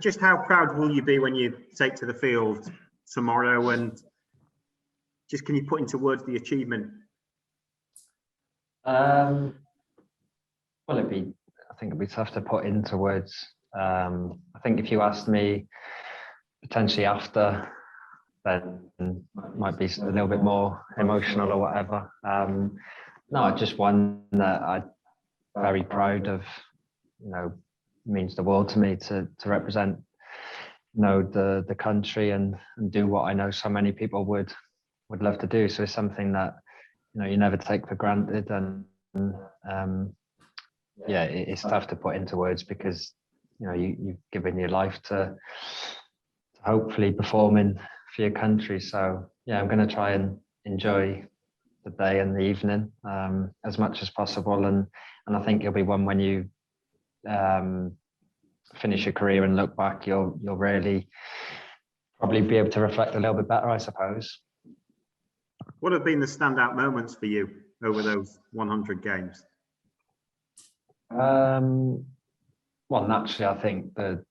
Just how proud will you be when you take to the field tomorrow? And just can you put into words the achievement? Well, I think it'd be tough to put into words. I think if you asked me potentially after, then might be a little bit more emotional or whatever. No, just one that I'm very proud of. Means the world to me to represent, the country and do what I know so many people would love to do. So it's something that you never take for granted, and it's tough to put into words because you've given your life to hopefully performing for your country. So yeah, I'm going to try and enjoy the day and the evening as much as possible, and I think it'll be one when you finish your career and look back, you'll really probably be able to reflect a little bit better, I suppose. What have been the standout moments for you over those 100 games? Well, naturally, I think the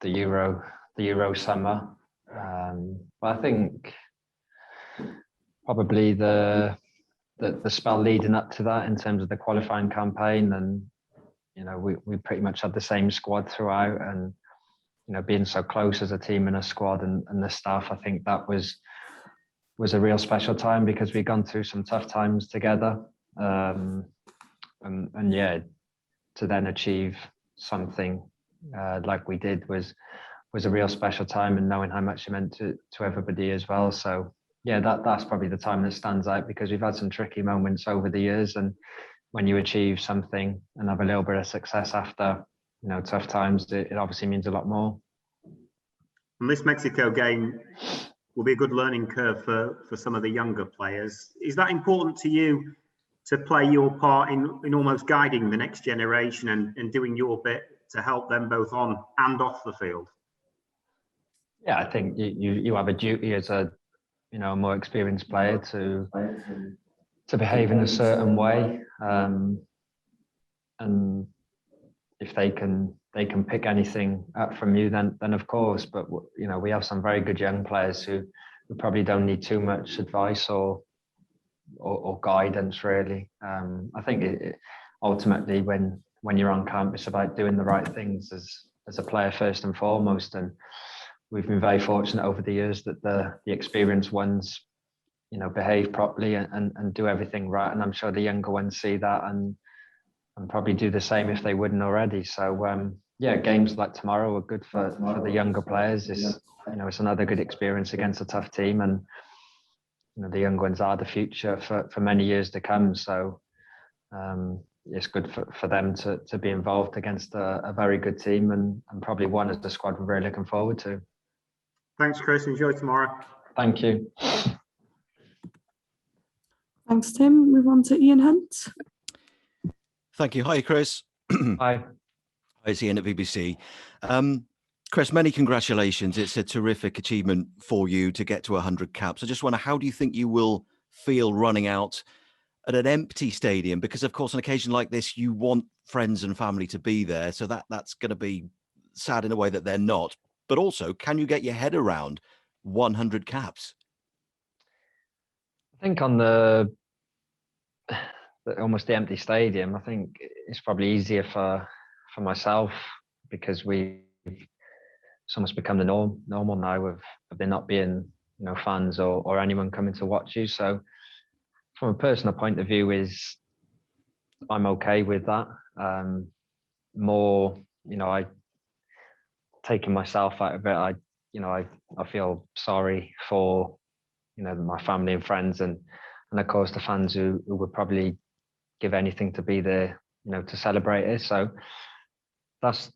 Euro summer, but I think probably the spell leading up to that in terms of the qualifying campaign, and we pretty much had the same squad throughout, and being so close as a team and a squad and the staff, I think that was a real special time because we'd gone through some tough times together, and yeah, to then achieve something like we did was a real special time, and knowing how much it meant to everybody as well. So yeah, that's probably the time that stands out, because we've had some tricky moments over the years, and when you achieve something and have a little bit of success after tough times, it obviously means a lot more. And this Mexico game will be a good learning curve for some of the younger players. Is that important to you to play your part in almost guiding the next generation and doing your bit to help them both on and off the field? Yeah, I think you have a duty as a more experienced player to behave in a certain way, and if they can pick anything up from you, then of course. But we have some very good young players who probably don't need too much advice or guidance, really. I think ultimately when you're on camp, it's about doing the right things as a player first and foremost. And we've been very fortunate over the years that the experienced ones behave properly and do everything right, and I'm sure the younger ones see that and probably do the same if they wouldn't already. So yeah, games like tomorrow are good for the younger players. It's another good experience against a tough team, and the young ones are the future for many years to come. So it's good for them to be involved against a very good team, and probably one as the squad we're really looking forward to. Thanks, Chris. Enjoy tomorrow. Thank you. Thanks, Tim. Move on to Ian Hunt. Thank you. Hi, Chris. Hi. Hi, it's Ian at BBC. Chris, many congratulations. It's a terrific achievement for you to get to 100 caps. I just wonder, how do you think you will feel running out at an empty stadium? Because, of course, on an occasion like this, you want friends and family to be there. So that's going to be sad in a way that they're not. But also, can you get your head around 100 caps? I think on almost the empty stadium, I think it's probably easier for myself, because it's almost become the normal now of there not being fans or anyone coming to watch you. So from a personal point of view, I'm okay with that. More, I taking myself out of it. I feel sorry for my family and friends, and of course the fans who would probably give anything to be there, to celebrate it. So that's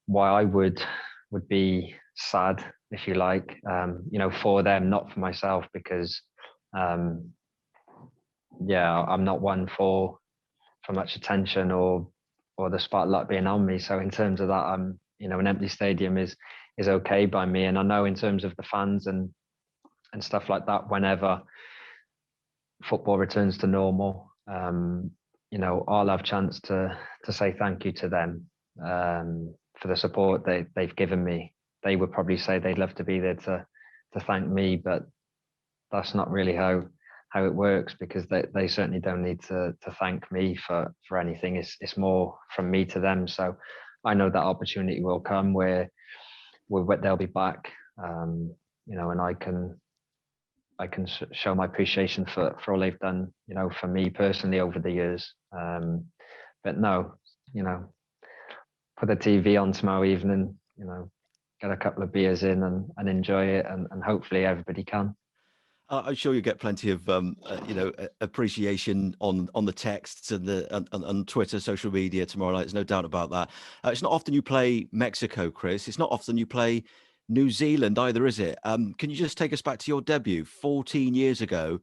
why I would be sad, if you like, for them, not for myself, because yeah, I'm not one for much attention or the spotlight being on me. So in terms of that, an empty stadium is okay by me. And I know in terms of the fans and stuff like that, whenever football returns to normal, I'll have chance to say thank you to them for the support they've given me. They would probably say they'd love to be there to thank me, but that's not really how it works, because they certainly don't need to thank me for anything. It's more from me to them. So I know that opportunity will come where they'll be back, and I can show my appreciation for all they've done, for me personally over the years. But no, put the TV on tomorrow evening, get a couple of beers in and enjoy it, and hopefully everybody can. I'm sure you get plenty of appreciation on the texts and on Twitter, social media tomorrow night. There's no doubt about that. It's not often you play Mexico, Chris. It's not often you play New Zealand either, is it? Can you just take us back to your debut 14 years ago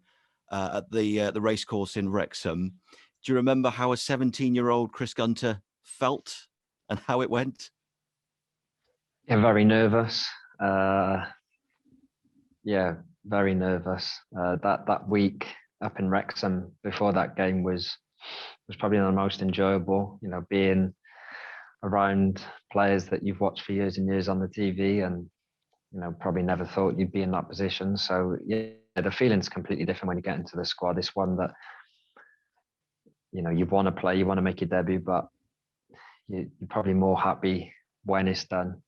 at the racecourse in Wrexham? Do you remember how a 17-year-old Chris Gunter felt and how it went? Yeah, very nervous. Very nervous. That week up in Wrexham before that game was probably the most enjoyable. Being around players that you've watched for years and years on the TV, and probably never thought you'd be in that position. So yeah, the feeling's completely different when you get into the squad. It's one that you want to play, you want to make your debut, but you're probably more happy when it's done,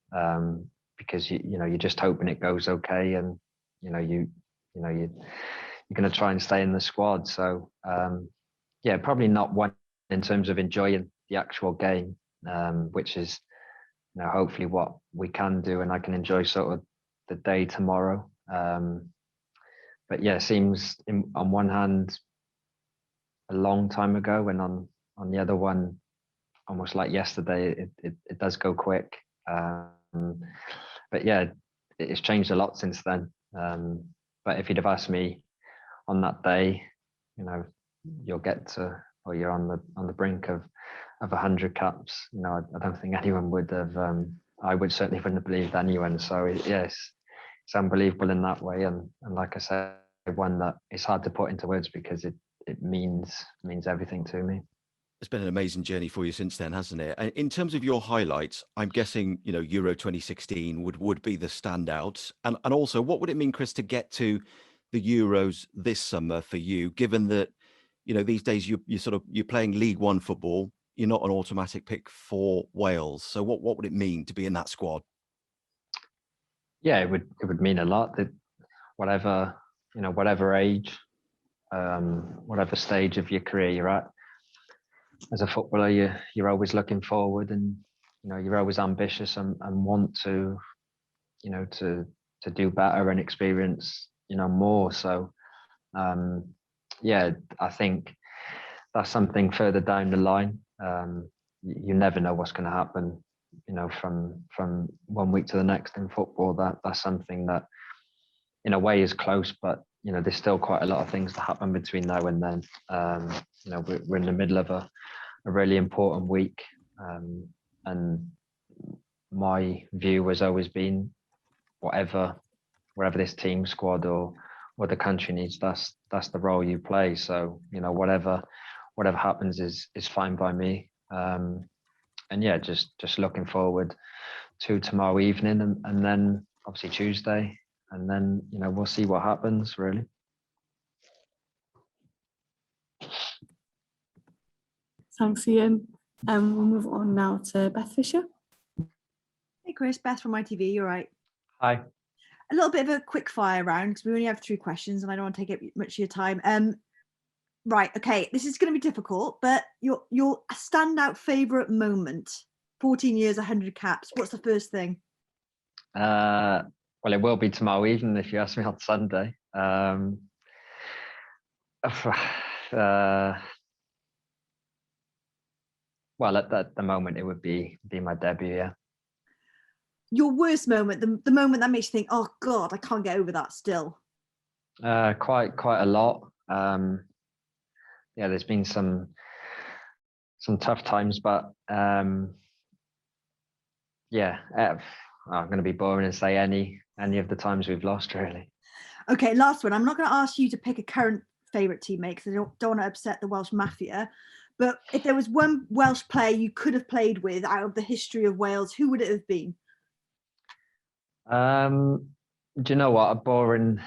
because you're just hoping it goes okay, and you're going to try and stay in the squad. So probably not one in terms of enjoying the actual game, which is hopefully what we can do, and I can enjoy sort of the day tomorrow. But yeah, it seems on one hand a long time ago, and on the other one almost like yesterday. It does go quick, but yeah, it's changed a lot since then. But if you'd have asked me on that day, you'll get to, or you're on the brink of 100 caps, I don't think anyone would have. I certainly wouldn't have believed anyone. So yes, it's unbelievable in that way, and like I said, one that it's hard to put into words because it means everything to me. It's been an amazing journey for you since then, hasn't it? In terms of your highlights, I'm guessing, Euro 2016 would be the standout. And also, what would it mean, Chris, to get to the Euros this summer for you, given that, these days you're playing League One football, you're not an automatic pick for Wales. So what would it mean to be in that squad? Yeah, it would mean a lot. That whatever age, whatever stage of your career you're at, as a footballer, you're always looking forward, and you're always ambitious and want to do better and experience more. So I think that's something further down the line. You never know what's going to happen from 1 week to the next in football. That's something that in a way is close, but there's still quite a lot of things to happen between now and then. We're in the middle of a really important week, and my view has always been wherever this team, squad, or the country needs, that's the role you play. So whatever happens is fine by me. And yeah, just looking forward to tomorrow evening, and then obviously Tuesday, and then we'll see what happens, really. Thanks, Ian. We'll move on now to Beth Fisher. Hey, Chris, Beth from ITV. You're right. Hi. A little bit of a quick fire round because we only have 3 questions, and I don't want to take up much of your time. Right, okay, this is going to be difficult, but your standout favourite moment, 14 years, 100 caps. What's the first thing? Well, it will be tomorrow evening if you ask me on Sunday. Well, at the moment, it would be my debut, yeah. Your worst moment, the moment that makes you think, oh God, I can't get over that still. Quite a lot. Yeah, there's been some tough times, but I'm going to be boring and say any of the times we've lost, really. Okay, last one. I'm not going to ask you to pick a current favourite teammate because I don't want to upset the Welsh Mafia. But if there was one Welsh player you could have played with out of the history of Wales, who would it have been? Do you know what? A boring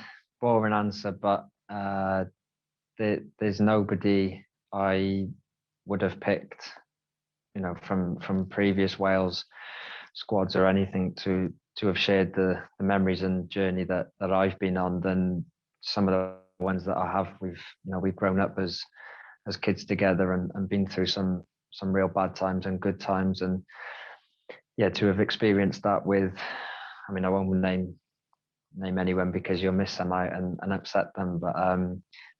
answer, but there's nobody I would have picked, from previous Wales squads or anything to have shared the memories and journey that I've been on than some of the ones that I have. We've grown up as kids together and been through some real bad times and good times, and yeah, to have experienced that with, I won't name anyone because you'll miss them out and upset them, but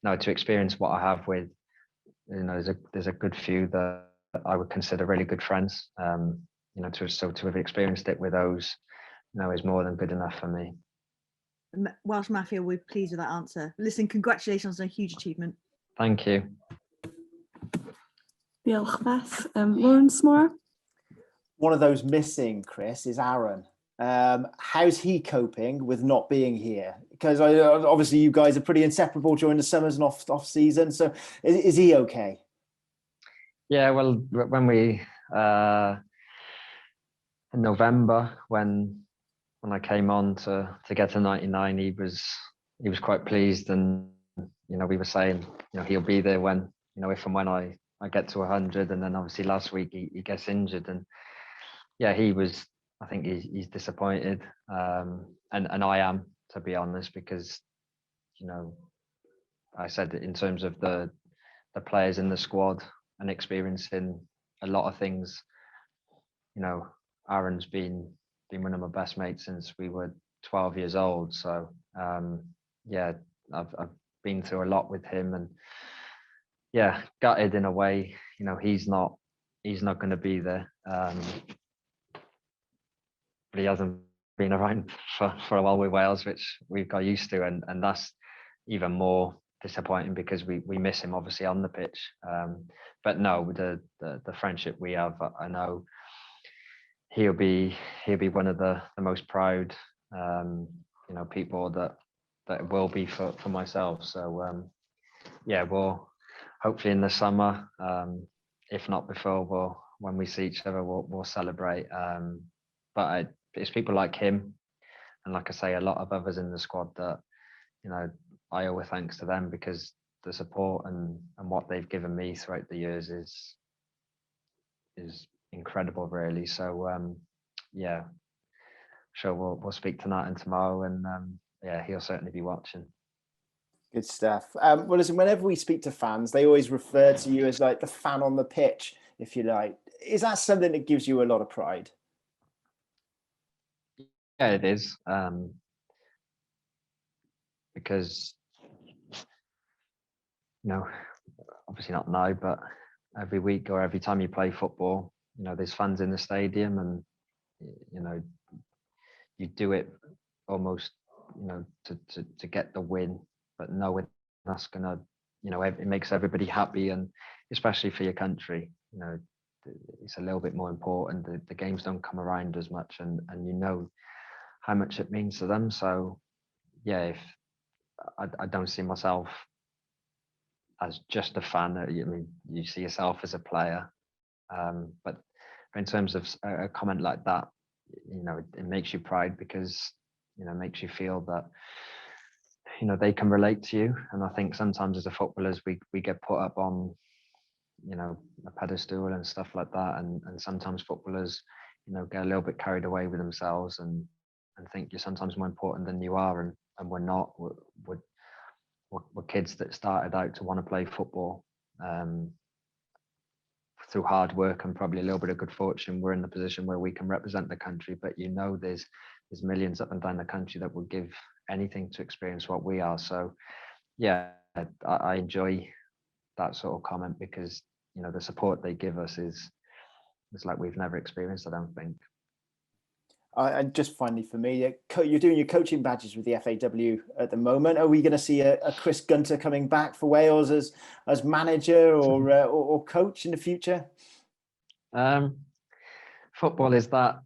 no, to experience what I have with, there's a good few that I would consider really good friends. To have experienced it with those, is more than good enough for me. Welsh Mafia will be pleased with that answer. Listen, congratulations on a huge achievement. Thank you. Diolch, Beth. Lawrence Moore? One of those missing, Chris, is Aaron. How's he coping with not being here? Because obviously you guys are pretty inseparable during the summers and off season. So is he okay? Yeah, well, when we in November when I came on to get to 99, he was quite pleased, and we were saying he'll be there when if and when I get to 100, and then obviously last week he gets injured, and yeah, I think he's disappointed, and I am, to be honest, because I said that in terms of the players in the squad and experiencing a lot of things, Aaron's been one of my best mates since we were 12 years old. So yeah, I've been through a lot with him, and yeah, gutted in a way. He's not going to be there. But he hasn't been around for a while with Wales, which we've got used to, and that's even more disappointing because we miss him obviously on the pitch. But no, with the friendship we have, I know he'll be one of the most proud people that will be for myself. So yeah, we'll hopefully in the summer, if not before, when we see each other, we'll celebrate. But it's people like him, and like I say, a lot of others in the squad that I owe a thanks to them, because the support and what they've given me throughout the years is incredible, really. So yeah, sure we'll speak tonight and tomorrow, and yeah, he'll certainly be watching. Good stuff. Well, listen, whenever we speak to fans, they always refer to you as like the fan on the pitch, if you like. Is that something that gives you a lot of pride? Yeah, it is. Because obviously not now, but every week or every time you play football, there's fans in the stadium, and you do it almost to get the win, but knowing that's gonna it makes everybody happy, and especially for your country, it's a little bit more important. The games don't come around as much, and how much it means to them. So yeah, if I don't see myself as just a fan. You see yourself as a player, but in terms of a comment like that, it makes you proud, because it makes you feel that they can relate to you. And I think sometimes as a footballers, we get put up on a pedestal and stuff like that, and sometimes footballers get a little bit carried away with themselves and think you're sometimes more important than you are, and we're not. We're kids that started out to want to play football through hard work and probably a little bit of good fortune. We're in the position where we can represent the country, but there's millions up and down the country that would give anything to experience what we are. So yeah, I enjoy that sort of comment, because the support they give us is like we've never experienced, I don't think. And just finally for me, you're doing your coaching badges with the FAW at the moment. Are we going to see a Chris Gunter coming back for Wales as manager or coach in the future? Football is that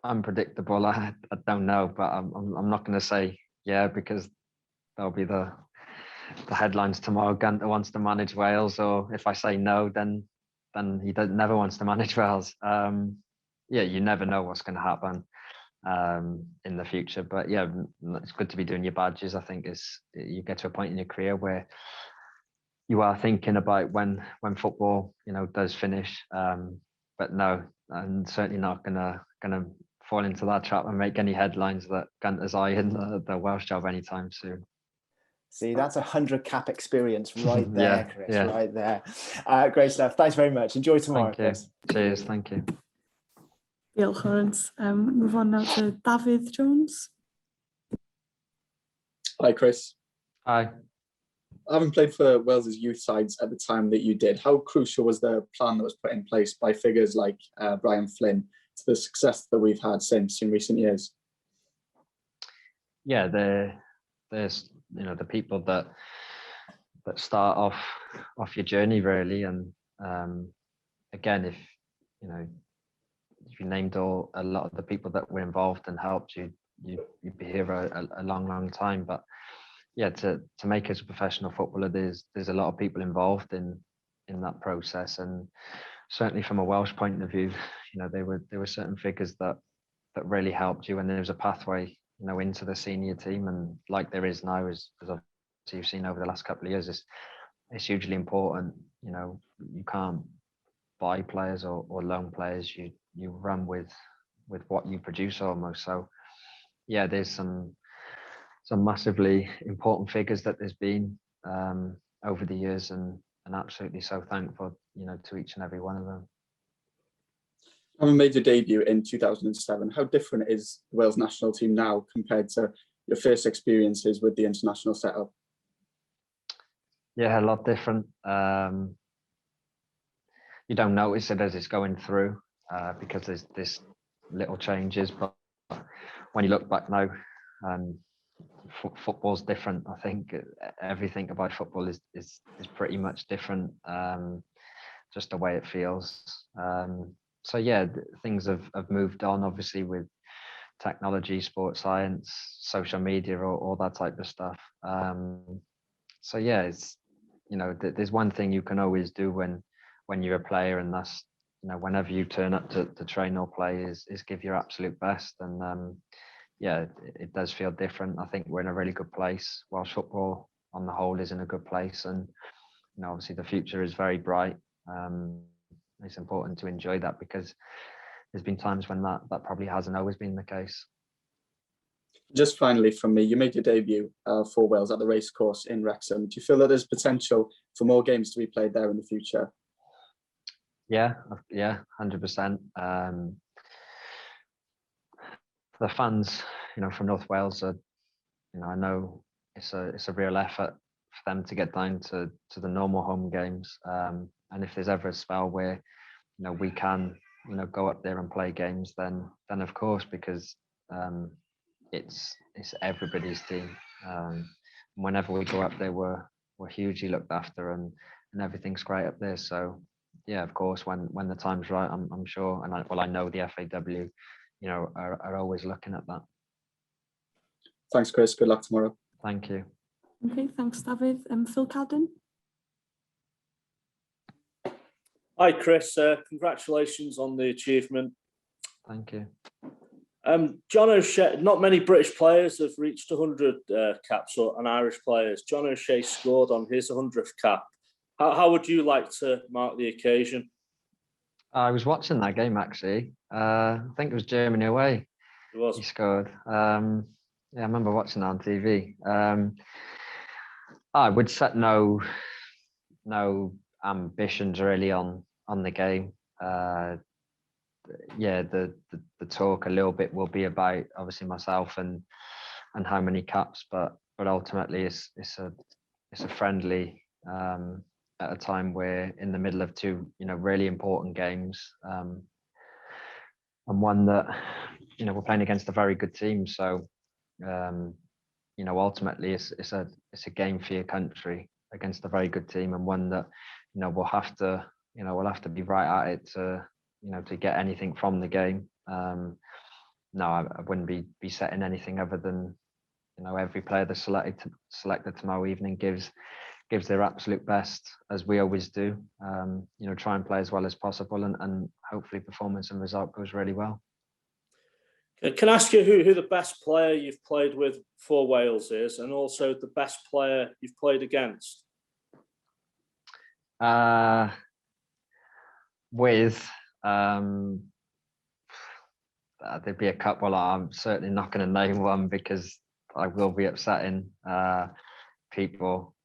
unpredictable. I don't know, but I'm not going to say yeah, because that'll be the the headlines tomorrow, Gunter wants to manage Wales, or if I say no, then he never wants to manage Wales. Yeah, you never know what's going to happen in the future. But yeah, it's good to be doing your badges. I think you get to a point in your career where you are thinking about when football, does finish. But no, I'm certainly not gonna fall into that trap and make any headlines that Gunter's eyeing the Welsh job anytime soon. See, that's 100 cap experience right there, Chris. Yeah. Right there. Great stuff. Thanks very much. Enjoy tomorrow, Thank you. Chris. Cheers. Thank you. Diolch, Lawrence. Move on now to David Jones. Hi, Chris. Hi. Having played for Wales's youth sides at the time that you did, how crucial was the plan that was put in place by figures like Brian Flynn to the success that we've had since in recent years? Yeah, there's the people that start off your journey really, and again, if you named a lot of the people that were involved and helped you'd be here a long time. But yeah, to make us a professional footballer, there's a lot of people involved in that process, and certainly from a Welsh point of view, there were certain figures that really helped you, and there was a pathway into the senior team, and like there is now, as you've seen over the last couple of years, it's hugely important. You can't buy players or loan players. You run with what you produce almost. So yeah, there's some massively important figures that there's been over the years, and absolutely so thankful to each and every one of them. Having made your debut in 2007, how different is the Wales national team now compared to your first experiences with the international setup? Yeah, a lot different. You don't notice it as it's going through because there's little changes, but when you look back now, football's different. I think everything about football is pretty much different, just the way it feels. So yeah, things have moved on, obviously, with technology, sports science, social media, all that type of stuff. So yeah, it's there's one thing you can always do when you're a player, and that's whenever you turn up to train or play is give your absolute best. And yeah, it does feel different. I think we're in a really good place. Welsh football on the whole is in a good place, and obviously the future is very bright. It's important to enjoy that, because there's been times when that probably hasn't always been the case. Just finally from me, you made your debut for Wales at the racecourse in Wrexham. Do you feel that there's potential for more games to be played there in the future? Yeah, 100%. The fans, from North Wales are, I know it's a real effort for them to get down to the normal home games. And if there's ever a spell where, we can, go up there and play games, then of course, because it's everybody's team. Whenever we go up there, we're hugely looked after, and everything's great up there. So yeah, of course, when the time's right, I'm sure, and I know the FAW, are always looking at that. Thanks, Chris. Good luck tomorrow. Thank you. Okay, thanks, David. Phil Cadden. Hi, Chris. Congratulations on the achievement. Thank you. John O'Shea, not many British players have reached 100 caps, or an Irish players. John O'Shea scored on his 100th cap. How would you like to mark the occasion? I was watching that game, actually. I think it was Germany away. It was. He scored. Yeah, I remember watching that on TV. I would set no ambitions really on the game. Yeah, the talk a little bit will be about obviously myself and how many caps, but ultimately it's a friendly at a time we're in the middle of two really important games, and one that we're playing against a very good team. So ultimately it's a game for your country against a very good team, and one that we'll have to be right at it to get anything from the game. No, I wouldn't be setting anything other than every player that's selected tomorrow evening gives their absolute best, as we always do. Try and play as well as possible, and hopefully performance and result goes really well. Can I ask you who the best player you've played with for Wales is, and also the best player you've played against? There'd be a couple. I'm certainly not going to name one because I will be upsetting people.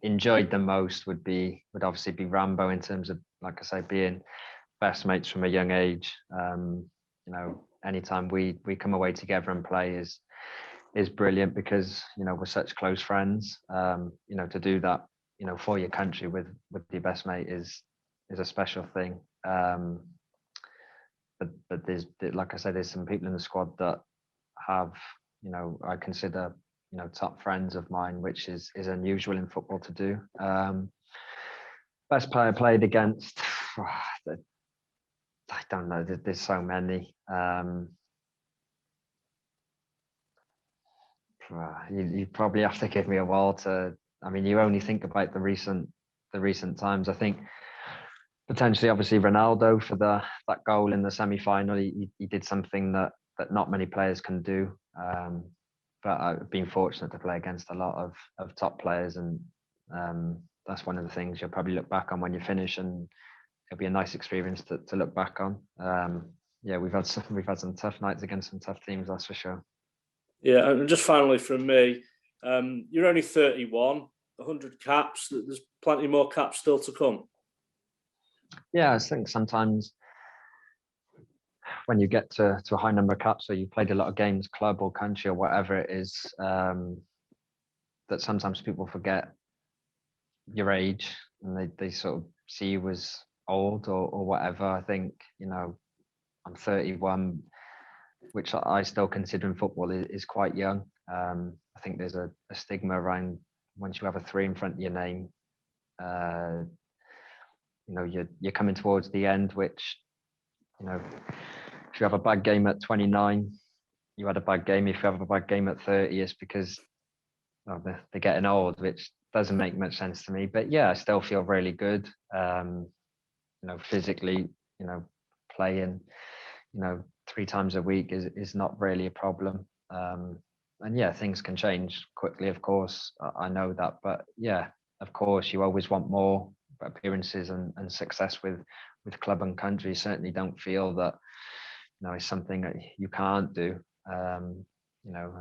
Enjoyed the most would obviously be Rambo, in terms of, like I say, being best mates from a young age. Anytime we come away together and play is brilliant, because we're such close friends. To do that for your country with your best mate is a special thing. But there's, like I said, there's some people in the squad that have, I consider top friends of mine, which is unusual in football to do. Best player played against, I don't know, there's so many. You probably have to give me a while to, you only think about the recent times. I think potentially, obviously, Ronaldo for that goal in the semi-final. He did something that not many players can do. But I've been fortunate to play against a lot of top players, and that's one of the things you'll probably look back on when you finish, and it'll be a nice experience to look back on. We've had some tough nights against some tough teams, that's for sure. Yeah, and just finally from me, you're only 31, 100 caps. There's plenty more caps still to come. Yeah, I think sometimes when you get to a high number of caps, or you played a lot of games, club or country or whatever it is, that sometimes people forget your age, and they sort of see you as old or whatever. I think, I'm 31, which I still consider in football is quite young. I think there's a stigma around once you have a 3 in front of your name. You're coming towards the end, which, if you have a bad game at 29, you had a bad game. If you have a bad game at 30, it's because they're getting old, which doesn't make much sense to me. But yeah, I still feel really good. Physically, playing, 3 times a week is not really a problem. And yeah, things can change quickly, of course. I know that, but yeah, of course, you always want more appearances and success with club and country. Certainly don't feel that it's something that you can't do. I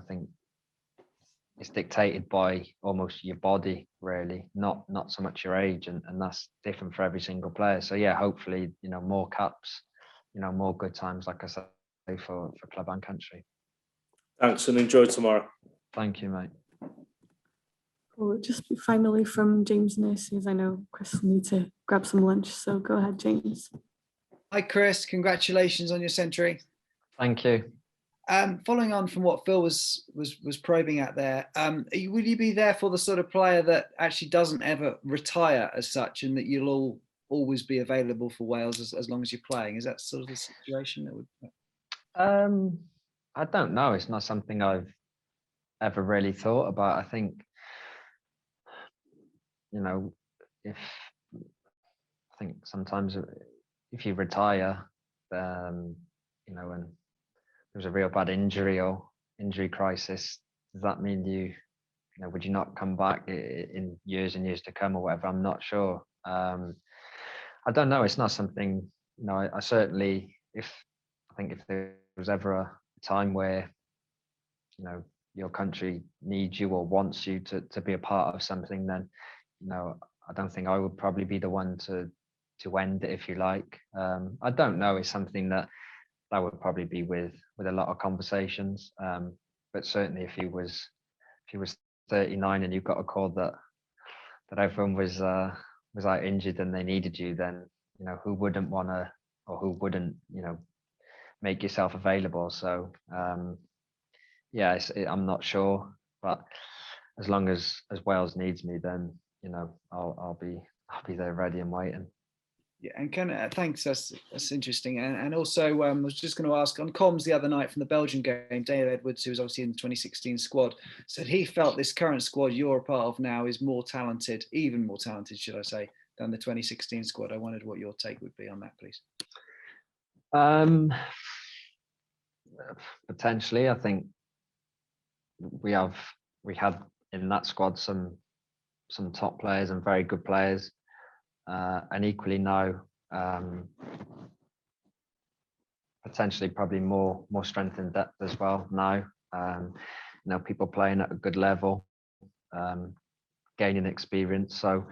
think it's dictated by almost your body, really, not so much your age, and that's different for every single player. So yeah, hopefully more caps, more good times, like I say, for club and country. Thanks, and enjoy tomorrow. Thank you, mate. Cool. Just finally from James Nurses, I know Chris will need to grab some lunch, so go ahead, James. Hi, Chris. Congratulations on your century. Thank you. Following on from what Phil was probing at there, will you be therefore the sort of player that actually doesn't ever retire as such, and that you'll always be available for Wales as long as you're playing? Is that sort of the situation that would? I don't know. It's not something I've ever really thought about. I think, sometimes if you retire, and there's a real bad injury or injury crisis, does that mean would you not come back in years and years to come or whatever? I'm not sure. I don't know. It's not something, I certainly, if there was ever a time where, your country needs you or wants you to be a part of something, then, I don't think I would probably be the one to end it, if you like. I don't know. It's something that would probably be with a lot of conversations. But certainly if he was 39 and you got a call that everyone was out injured and they needed you, then who wouldn't want to, or who wouldn't make yourself available? So yeah, I'm not sure, but as long as Wales needs me, then I'll be there ready and waiting. Yeah, and thanks. That's interesting. And also, I was just going to ask on comms the other night from the Belgian game. Dave Edwards, who was obviously in the 2016 squad, said he felt this current squad you're a part of now is more talented, even more talented, should I say, than the 2016 squad. I wondered what your take would be on that, please. Potentially, I think we had in that squad some top players and very good players, and equally now potentially probably more strength in depth as well now. People playing at a good level, gaining experience. So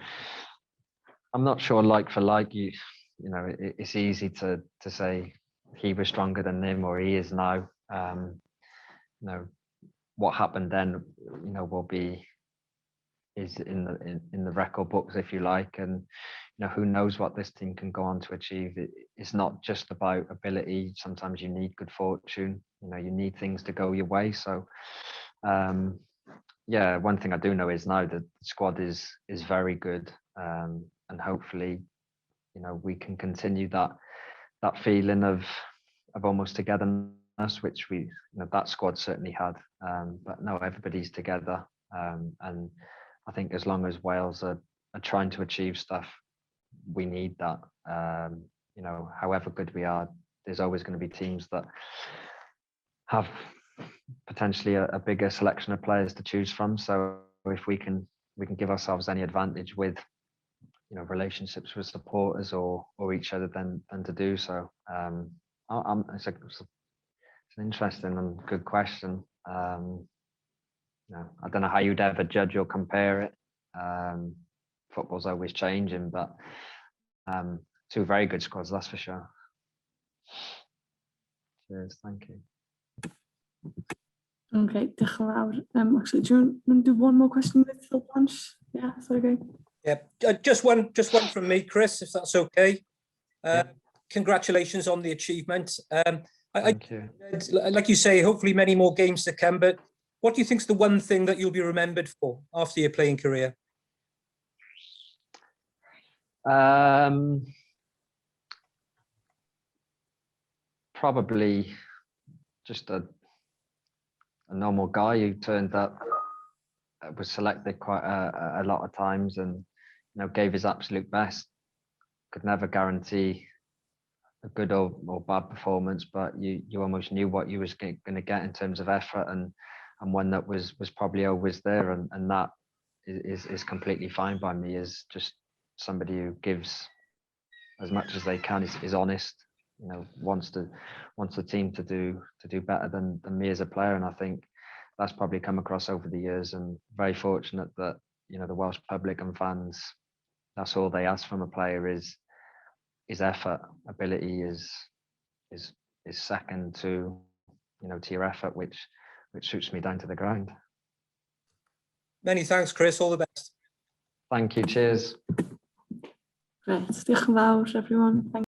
I'm not sure like for like. It's easy to say he was stronger than him or he is now. What happened then, is in the record books, if you like, and who knows what this team can go on to achieve. It's not just about ability. Sometimes you need good fortune. You need things to go your way. So, one thing I do know is now that the squad is very good, and hopefully, we can continue that feeling of almost togetherness, which that squad certainly had. But no, everybody's together, and I think as long as Wales are trying to achieve stuff, we need that. However good we are, there's always going to be teams that have potentially a bigger selection of players to choose from. So if we can give ourselves any advantage with relationships with supporters or each other, then to do so. It's an interesting and good question. I don't know how you'd ever judge or compare it. Football's always changing, but two very good squads, that's for sure. Cheers, thank you. Okay, diolch yn fawr. Actually, do you want to do one more question with Phil Blanche? Yeah, is that okay? Yeah, just one from me, Chris, if that's okay. Congratulations on the achievement. Thank you. Like you say, hopefully many more games to come, but what do you think is the one thing that you'll be remembered for after your playing career? Probably just a normal guy who turned up, was selected quite a lot of times, and gave his absolute best. Could never guarantee a good or bad performance, but you almost knew what you was going to get in terms of effort, and one that was probably always there, and that is completely fine by me. Is just somebody who gives as much as they can, is honest, wants the team to do better than me as a player, and I think that's probably come across over the years, and very fortunate that the Welsh public and fans, that's all they ask from a player is effort. Ability is second to to your effort, which suits me down to the ground. Many thanks, Chris. All the best. Thank you. Cheers. Right, diolch yn fawr, everyone. Thank